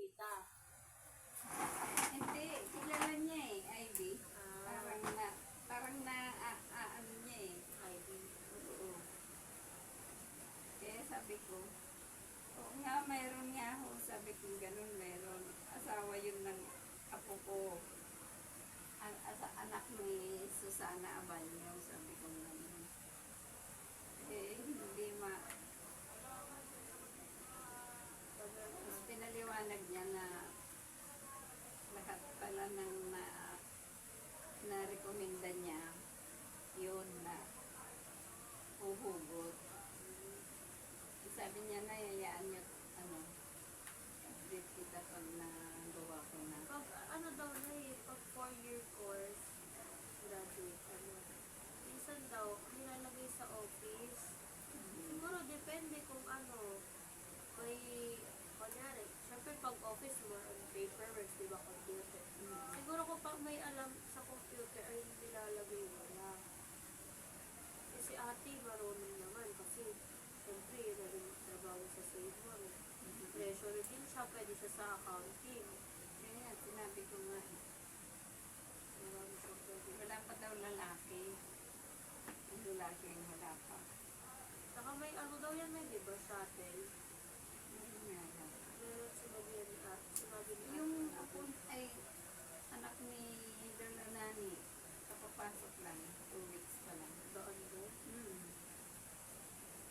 tita. Hindi, kilala niya eh, Ivy. Ah. Ano niya eh. Ivy. Oo. Kaya sabi ko, oo nga, mayroon nga ako. Sabi ko, ganun, mayroon. Asawa yun ng apo ko. Anak ni Susana Abanyo, sabi ko ganun. Eh, hindi Tapos pinaliwanag niya na lahat pala ng na-recommenda niya, yun na huhugot. Sabi niya na, yayaan niya, update kita pag nagawa ko na. Pag ano daw na pag 4-year course, graduate, minsan daw, nilalagay sa office. Siguro depende kung may, kunyari, syempre pag office mo, paperwork, di ba, computer. Siguro kung pag may alam sa computer, ay nilalagay mo lang. Kasi ate, marunong naman, kasi syempre, yun na rin trabaho sa save mo. Treasury din siya, pwede siya sa accounting. Kaya sinabi ko nga, Marami siyang pwede. wala pa daw lalaki. Ang lalaki yung wala pa. Saka may daw yan, may di ba, shuttle? Ayun nga lang. Meron sinabi ni ate. Yung ako ay anak ni Lola Nani, kapapasok lang, 2 weeks pa lang. Doon doon.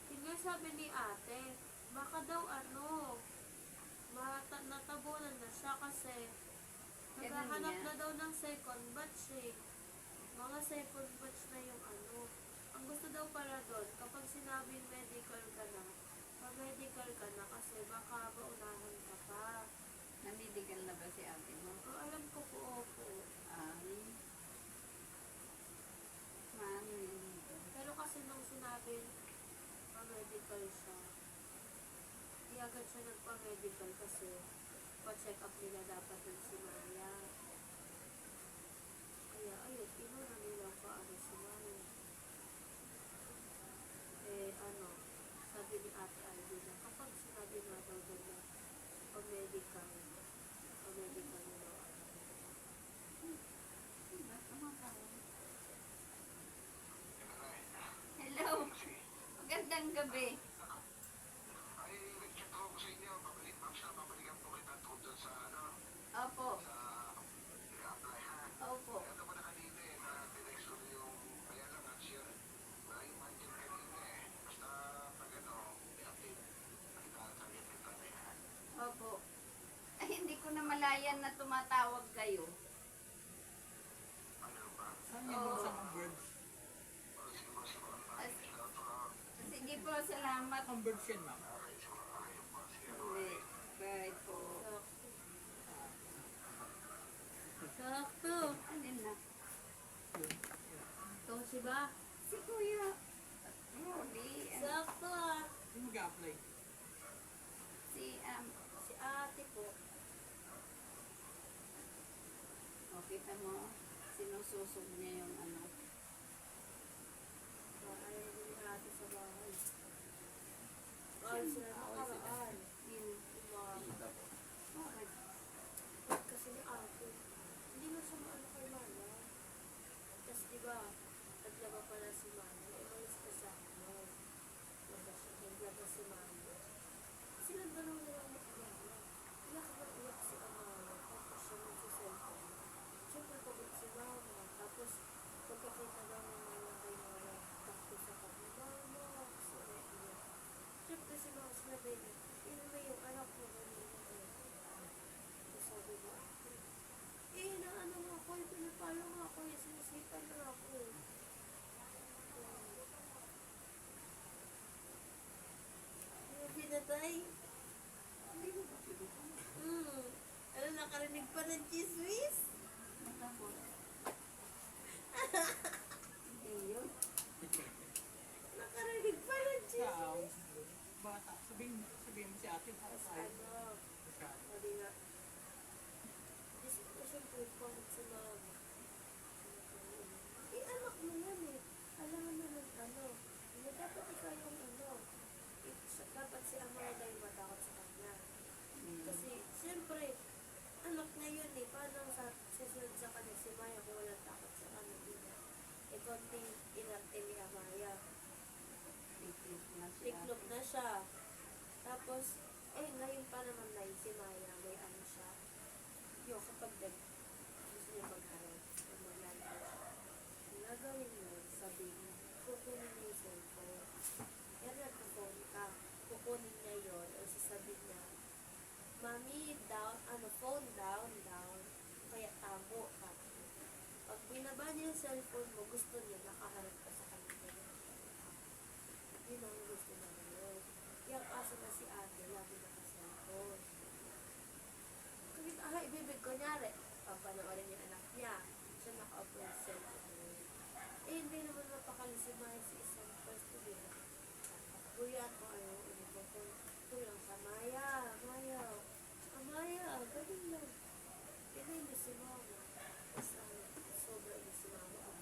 Yun nga sabi ni ate, baka daw natabunan na siya kasi naghahanap na daw ng second batch eh. Mga second batch na yung Ang gusto daw pala doon, kapag sinabing medical ka na, pa-medical ka na kasi baka maunahan ka pa. Namidigal na ba si ate mo? Alam ko po, opo. Ay. Maano yun ito? Pero kasi nung sinabi pa-medical siya, di agad siya nagpa-medical kasi pa-check up nila dapat ng si Maya. Kaya ayun, inuna nilang si Maya. Sabi ni Ate Ivy na kapag sinabi na daw doon na pa-medical nila Hello. Magandang gabi. Ay, nag-chat ako sa inyo. Babalikan po kita doon sa Opo. sa i-apply ha. Opo. Kaya naman na kanina na tinext ko yung kaya lang answer. Na-imagine kanina Basta pag i-update. Nakita kita na yan. Opo. Ay, hindi ko na malayan na tumatawag kayo. Ano ba? Saan yung buksan ng birds? Sige po, salamat. Ang birds yan, ma'am. Hindi. Bye po. Sakto! Alin na? Ito si ba? Si Kuya. Rudy. Sakto Yung mag-apply. Si, Si ate po. kita mo, sinususog niya yung Ayaw ni ate sa bahay. Sila nakaraan. Bakit? Kasi ni ate, hindi mo siya kay Mama. Tapos diba, naglaba pala si Mama. Umalis ka sa naglaba si Mama. Kasi nagdalaw na lang mag-Mama. Iyak na iyak si Amaya. Tapos siya nagsiselfone. Siyempre pagod si Mama. Tapos pagkakita daw ng Mama kay Mama, takto sa kanya, Mama, kasi naiiyak. Siyempre si Mama sinabi niya, yun na yung anak mo na sabi mo, naano nga ako, pinapalo nga ako, sinisipan na ako. Pinatay? Hindi mo ba pinutang? Nakarinig pa ng chismis? Matapos. Hindi yun. Nakarinig pa ng chismis? Bata. Sabihin mo si ate. Sabi nga, siyempre, pangit si Mama. Anak mo yan eh. Alam mo naman dapat ikaw yung dapat si Amaya tayo matakot sa kanya. Kasi, siyempre, Tapos, ngayon pa naman na si Maya, may ano siya. Yung kapag gusto niya magharap, pag maglalaro siya, ang gagawin mo, sabi niya, kukunin niya yung cellphone. Yan, nagpo-phone ka. Kukunin niya yun, o sasabihin niya, Mami, down, phone down, down. Kaya tabo, tabo. Pag binaba niya yung cellphone mo, gusto niya nakaharap ka sa kanila. Yun ang gusto niya ngayon. Yung kaso na si ate, lagi naka-cellphone. Kahit ibibig ko nyari, papanoorin yung anak niya. Siya naka-upload sa cellphone niya. Hindi naman mapakali si Maya si isang pwesto din. Kuya ko, kulang sa Maya, Maya. Maya, ganun lang. Ganun na si Mama. Tapos sobra na si Mama.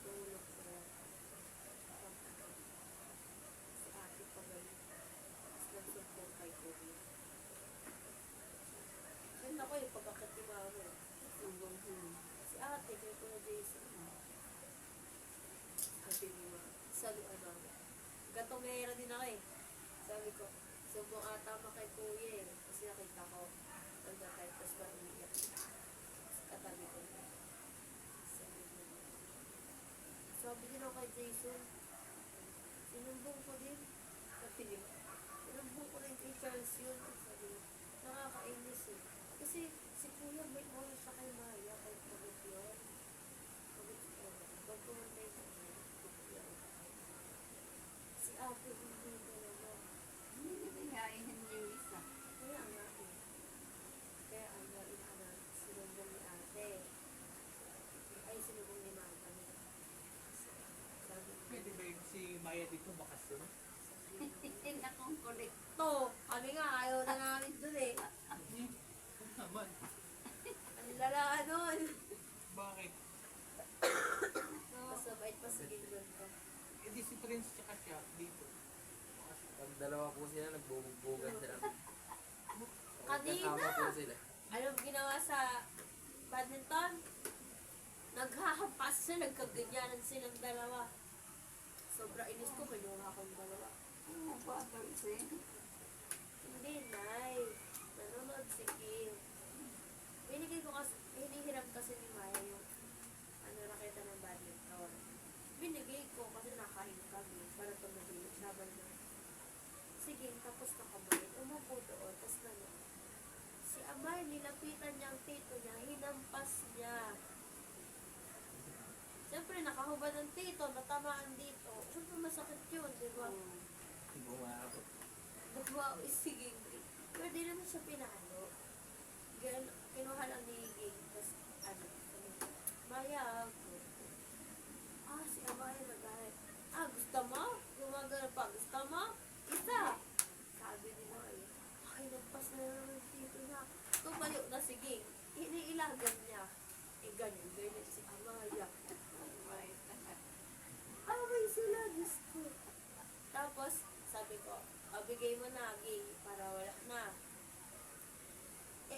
Tulog ko yan. Si ate pa ganun. Tapos nagsumpong kay Kuya. Ganun ako yung pagkakat ni Mama. Si ate, kay Kuya Jason. Sabi ni Mama. Sabi gatongera din ako eh. Sabi ko, sumbong ata mo kay Kuya eh. Kasi nakita ko, nagkakay, tapos ba umiiyak siya. Tapos katabi ko niya. Sabi din ako kay Jason, sinumbong ko din. Sabi niya, sinumbong ko rin kay Charles yun. Sabi niya, nakakainis eh. Kasi si Kuya may oras siya kay Maya, kay Pagod yun. Pagod yun. Pag pumunta yung Maya, Pagod yun. Si ate, hindi talaga. Hindi nagayain yung isa. Kaya nga eh. Kaya sinumbong ni ate. Ay, sinumbong ni Maya. Sabi niya, Pwede ba yung si Maya dito bakasyon? Hindi akong kulit. to, kami nga ayaw na namin dun eh. Naman. Ang lalaan nun. Bakit? Basta bait pa sa gilid ko. Eh di si Prince tsaka siya dito. Pag dalawa po sila, nagbubugbugan sila. Kanina! Kasama po sila. Anong ginawa sa badminton? Naghahampas siya, nagkaganyanan silang dalawa. Sobra inis ko, kinuha akong dalawa. Ano ba ito isa? Hindi, Nay. Nanonood si Kim. Binigay ko kasi, hinihiram kasi ni Maya yung raketa ng badminton. Binigay ko kasi nakain kami para tumagilid laban na. Sige, tapos nakabayin. Umupo doon, tapos nanonood. Si Amay, nilapitan niya ang tito niya, hinampas niya. Siyempre, nakahubad ang tito, natamaan dito. Siyempre, masakit yun, di ba? Bumabot. Wow, sige. Pero di naman siya pinalo. Kinuha lang ni Ging. Tapos, Maya, si Amaya nagahit. Gusto mo? Gumagana pa. Gusto mo? Isa! Sabi ni Maya, nagpas na naman dito na. Tumayo na si Ging. Iniilagan niya. Ganyan si Amaya. Away sila, Diyos ko. Tapos, sabi ko, bigay mo na, Ging, para wala na.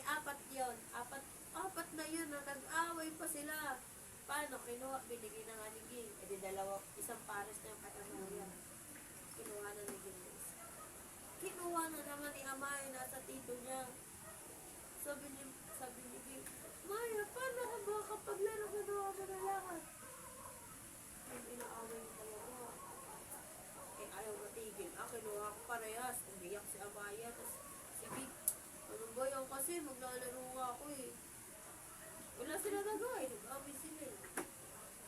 Apat yun. Apat na yun na nag-away pa sila. Paano? Kinuha, binigay na nga ni Ging. Di dalawa, isang pares na yung kay Amaya. Kinuha na ni Ging. Kinuha na naman ni Amaya, nasa tito niya. Sabi ni Ging, Maya, paano ka ba kapag laro ka na ako na lahat? Ang inaaway yung dalawa. Ayaw matigil. Kinuha ko parehas. Umiyak si Amaya. Tapos, sige, ano ba yan kasi maglalaro ako eh. Wala sila nagawin. Nag-away sila eh.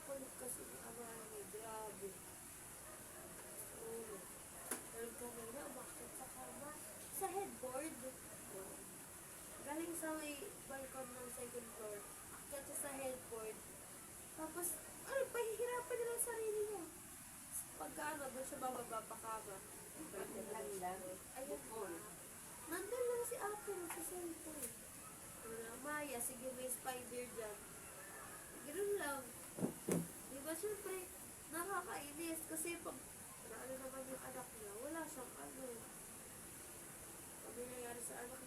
Kulit kasi ni Amaya eh. Grabe. Oo. Pero kanina, umakit sa kama. Sa headboard. Galing sa may balcon ng second floor. Akit siya sa headboard. Tapos, pahihirapan nila ang sarili niya. Pagka doon siya bababa pa kama. Ayun po. Nandun lang si Apo sa cellphone. Maya, sige may spider dyan. Ganoon lang. Diba syempre, nakakainis. Kasi pag naman yung anak niya, wala siyang ano. Pag nangyayari sa anak